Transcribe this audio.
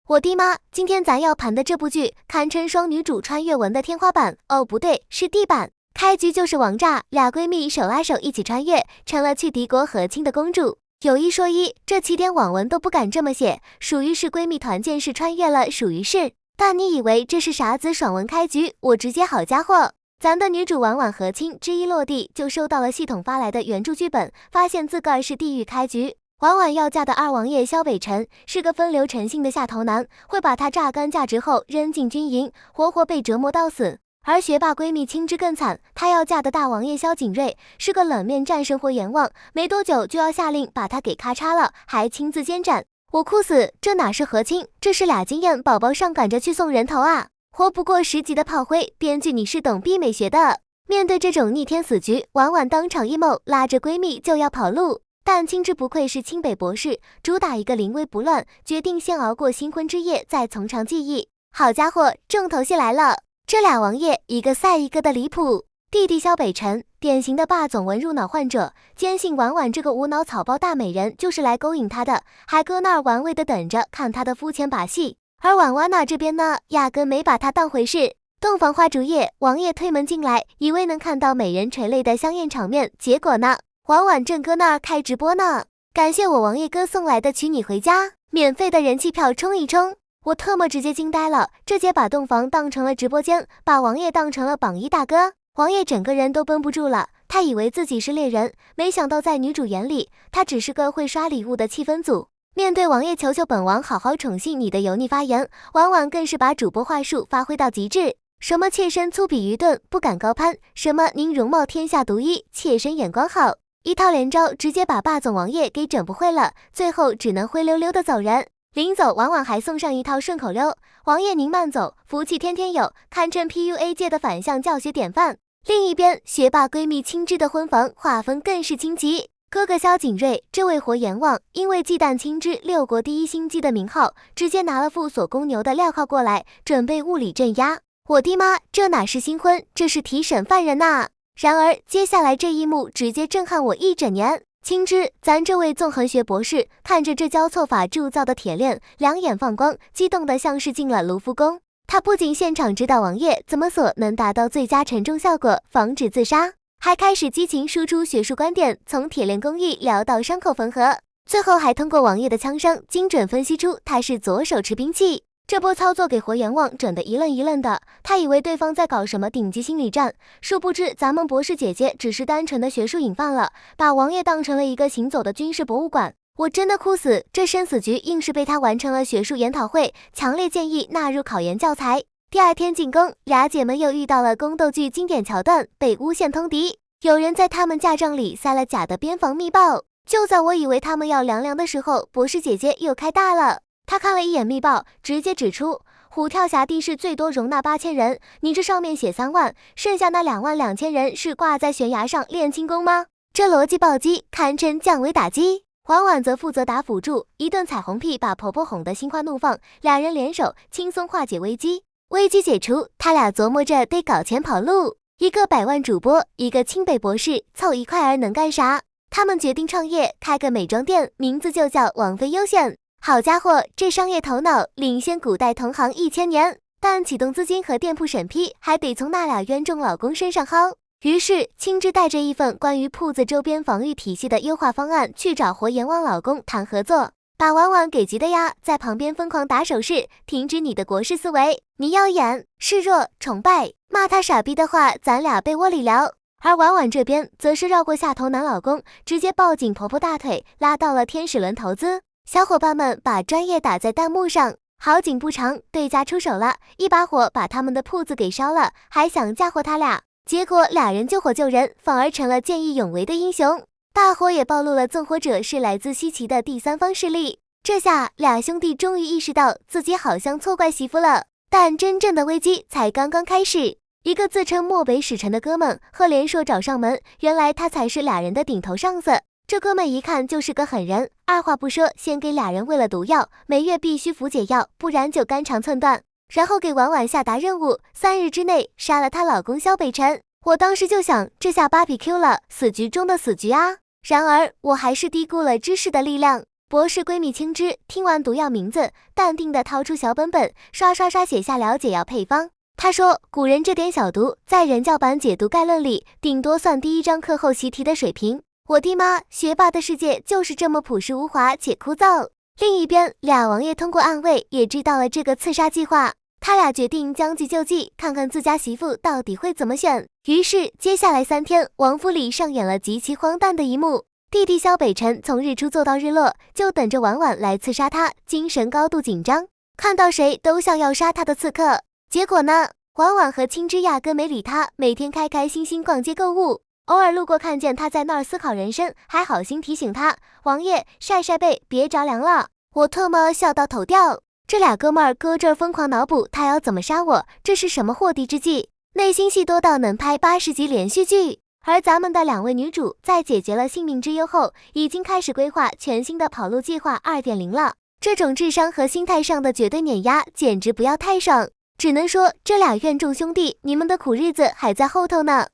我的妈！今天咱要盘的这部剧，堪称双女主穿越文的天花板。哦，不对，是地板。开局就是王炸，俩闺蜜手拉手一起穿越，成了去敌国和亲的公主。有一说一，这起点网文都不敢这么写，属于是闺蜜团建式穿越了，属于是。但你以为这是啥子爽文开局？我直接好家伙！咱的女主婉婉和亲之一落地，就收到了系统发来的原著剧本，发现自个儿是地狱开局。婉婉要嫁的二王爷萧北辰是个风流成性的下头男，会把她榨干价值后扔进军营，活活被折磨到死。而学霸闺蜜青之更惨，她要嫁的大王爷萧景睿是个冷面战神活阎王，没多久就要下令把他给咔嚓了，还亲自监斩。我哭死，这哪是和亲，这是俩经验宝宝上赶着去送人头啊！活不过10集的炮灰，编剧你是懂逼美学的。面对这种逆天死局，婉婉当场 emo， 拉着闺蜜就要跑路。但青之不愧是清北博士，主打一个临危不乱，决定先熬过新婚之夜，再从长计议。好家伙，重头戏来了！这俩王爷一个赛一个的离谱。弟弟萧北辰，典型的霸总文入脑患者，坚信婉婉这个无脑草包大美人就是来勾引他的，还搁那儿玩味的等着看他的肤浅把戏。而婉婉那这边呢，压根没把他当回事。洞房花烛夜，王爷推门进来，以为能看到美人垂泪的香艳场面，结果呢？婉婉正搁那儿开直播呢，感谢我王爷哥送来的娶你回家，免费的人气票冲一冲！我特么直接惊呆了，这姐把洞房当成了直播间，把王爷当成了榜一大哥，王爷整个人都绷不住了，他以为自己是猎人，没想到在女主眼里，他只是个会刷礼物的气氛组。面对王爷求求本王好好宠幸你的油腻发言，婉婉更是把主播话术发挥到极致。什么妾身粗鄙愚钝不敢高攀，什么您容貌天下独一，妾身眼光好，一套连招直接把霸总王爷给整不会了，最后只能灰溜溜的走人。临走婉婉还送上一套顺口溜，王爷您慢走，福气天天有，堪称 PUA 界的反向教学典范。另一边学霸闺蜜青之的婚房画风更是清奇，哥哥萧景睿这位活阎王因为忌惮青之6国第一心机的名号，直接拿了副锁公牛的镣铐过来，准备物理镇压。我的妈，这哪是新婚，这是提审犯人呐！然而接下来这一幕直接震撼我一整年。青之，咱这位纵横学博士看着这交错法铸造的铁链，两眼放光，激动得像是进了卢浮宫。他不仅现场指导王爷怎么锁能达到最佳沉重效果，防止自杀，还开始激情输出学术观点，从铁链工艺聊到伤口缝合，最后还通过王爷的枪伤精准分析出他是左手持兵器。这波操作给活阎王整得一愣一愣的，他以为对方在搞什么顶级心理战，殊不知咱们博士姐姐只是单纯的学术瘾犯了，把王爷当成了一个行走的军事博物馆。我真的哭死，这生死局硬是被他完成了学术研讨会，强烈建议纳入考研教材。第二天进宫，俩姐们又遇到了宫斗剧经典桥段，被诬陷通敌，有人在他们嫁妆里塞了假的边防密报。就在我以为他们要凉凉的时候，博士姐姐又开大了。他看了一眼密报，直接指出虎跳峡地势最多容纳8000人，你这上面写3万，剩下那22000人是挂在悬崖上练轻功吗？这逻辑暴击，堪称降维打击。婉婉则负责打辅助，一顿彩虹屁把婆婆哄得心花怒放，俩人联手轻松化解危机。危机解除，他俩琢磨着得搞钱跑路，一个100万主播，一个清北博士，凑一块儿能干啥？他们决定创业，开个美妆店，名字就叫王妃优选。好家伙，这商业头脑领先古代同行1000年，但启动资金和店铺审批还得从那俩冤种老公身上薅。于是青之带着一份关于铺子周边防御体系的优化方案去找活阎王老公谈合作，把婉婉给急的呀，在旁边疯狂打手势，停止你的国士思维，你要演示弱崇拜，骂他傻逼的话咱俩被窝里聊。而婉婉这边则是绕过下头男老公，直接抱紧婆婆大腿，拉到了天使轮投资。小伙伴们把专业打在弹幕上，好景不长，对家出手了，一把火把他们的铺子给烧了，还想嫁祸他俩，结果俩人救火救人，反而成了见义勇为的英雄。大火也暴露了纵火者是来自西岐的第三方势力，这下俩兄弟终于意识到自己好像错怪媳妇了，但真正的危机才刚刚开始。一个自称漠北使臣的哥们和连硕找上门，原来他才是俩人的顶头上司。这哥们一看就是个狠人，二话不说先给俩人喂了毒药，每月必须服解药，不然就肝肠寸断。然后给婉婉下达任务，3日之内杀了她老公萧北辰。我当时就想，这下芭比 Q 了，死局中的死局啊！然而我还是低估了知识的力量。博士闺蜜青枝听完毒药名字，淡定地掏出小本本，刷刷刷写下了解药配方。她说，古人这点小毒，在人教版解读概论里，顶多算第一章课后习题的水平。我的妈，学霸的世界就是这么朴实无华且枯燥。另一边，俩王爷通过暗卫也知道了这个刺杀计划，他俩决定将计就计，看看自家媳妇到底会怎么选。于是，接下来3天，王府里上演了极其荒诞的一幕。弟弟萧北辰从日出做到日落，就等着婉婉来刺杀他，精神高度紧张，看到谁都像要杀他的刺客。结果呢，婉婉和青枝压根没理他，每天开开心心逛街购物，偶尔路过看见他在那儿思考人生，还好心提醒他，王爷晒晒背，别着凉了。我特么笑到头掉。这俩哥们儿搁这儿疯狂脑补他要怎么杀我，这是什么祸地之计？内心戏多到能拍80集连续剧。而咱们的2位女主在解决了性命之忧后，已经开始规划全新的跑路计划 2.0 了。这种智商和心态上的绝对碾压，简直不要太爽。只能说这俩怨种兄弟，你们的苦日子还在后头呢。